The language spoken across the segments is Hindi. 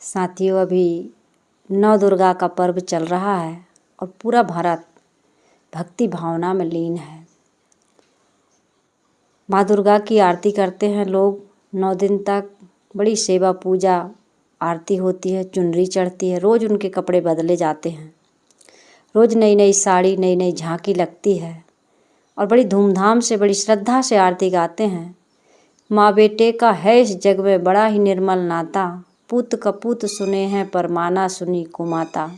साथियों, अभी नौ दुर्गा का पर्व चल रहा है और पूरा भारत भक्ति भावना में लीन है। माँ दुर्गा की आरती करते हैं लोग 9 दिन तक। बड़ी सेवा पूजा आरती होती है, चुनरी चढ़ती है, रोज़ उनके कपड़े बदले जाते हैं, रोज़ नई नई साड़ी, नई नई झांकी लगती है और बड़ी धूमधाम से, बड़ी श्रद्धा से आरती गाते हैं। माँ बेटे का है इस जग में बड़ा ही निर्मल नाता, पूत कपूत सुने हैं पर माना सुनी को माता।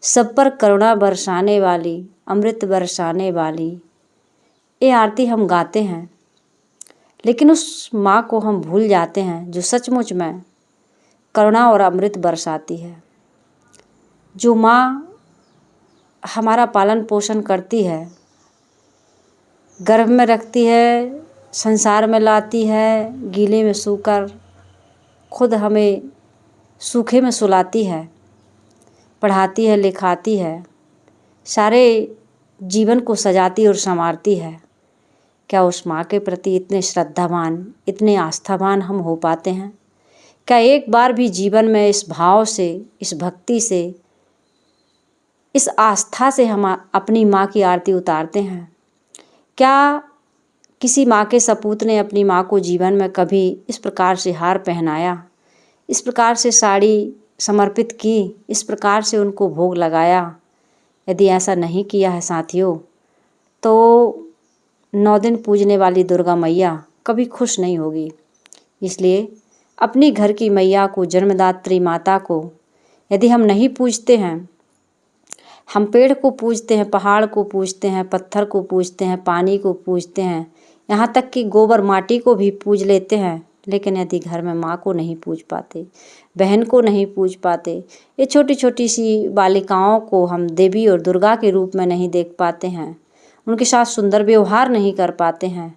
सब पर करुणा बरसाने वाली, अमृत बरसाने वाली, ये आरती हम गाते हैं। लेकिन उस माँ को हम भूल जाते हैं जो सचमुच में करुणा और अमृत बरसाती है। जो माँ हमारा पालन पोषण करती है, गर्भ में रखती है, संसार में लाती है, गीले में सूकर खुद हमें सूखे में सुलाती है, पढ़ाती है, लिखाती है, सारे जीवन को सजाती और संवारती है। क्या उस माँ के प्रति इतने श्रद्धावान, इतने आस्थावान हम हो पाते हैं? क्या एक बार भी जीवन में इस भाव से, इस भक्ति से, इस आस्था से हम अपनी माँ की आरती उतारते हैं? क्या किसी माँ के सपूत ने अपनी माँ को जीवन में कभी इस प्रकार से हार पहनाया, इस प्रकार से साड़ी समर्पित की, इस प्रकार से उनको भोग लगाया? यदि ऐसा नहीं किया है साथियों, तो 9 दिन पूजने वाली दुर्गा मैया कभी खुश नहीं होगी। इसलिए अपनी घर की मैया को, जन्मदात्री माता को यदि हम नहीं पूजते हैं, हम पेड़ को पूजते हैं, पहाड़ को पूजते हैं, पत्थर को पूजते हैं, पानी को पूजते हैं, यहाँ तक कि गोबर माटी को भी पूज लेते हैं, लेकिन यदि घर में माँ को नहीं पूज पाते, बहन को नहीं पूज पाते, ये छोटी छोटी सी बालिकाओं को हम देवी और दुर्गा के रूप में नहीं देख पाते हैं, उनके साथ सुंदर व्यवहार नहीं कर पाते हैं,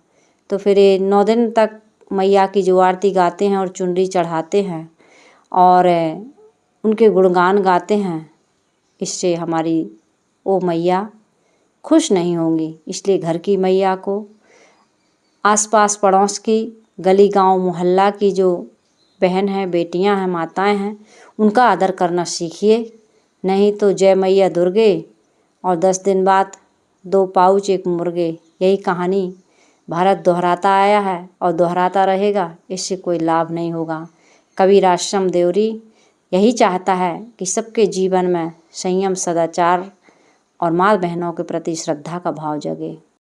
तो फिर ये 9 दिन तक मैया की जो आरती गाते हैं और चुनरी चढ़ाते हैं और उनके गुणगान गाते हैं, इससे हमारी वो मैया खुश नहीं होंगी। इसलिए घर की मैया को, आसपास पड़ोस की, गली गांव मोहल्ला की जो बहन हैं, बेटियां हैं, माताएं हैं, उनका आदर करना सीखिए। नहीं तो जय मैया दुर्गे और 10 दिन बाद 2 पाउच 1 मुर्गे, यही कहानी भारत दोहराता आया है और दोहराता रहेगा। इससे कोई लाभ नहीं होगा। कबीर आश्रम देवरी यही चाहता है कि सबके जीवन में संयम, सदाचार और माँ बहनों के प्रति श्रद्धा का भाव जगे।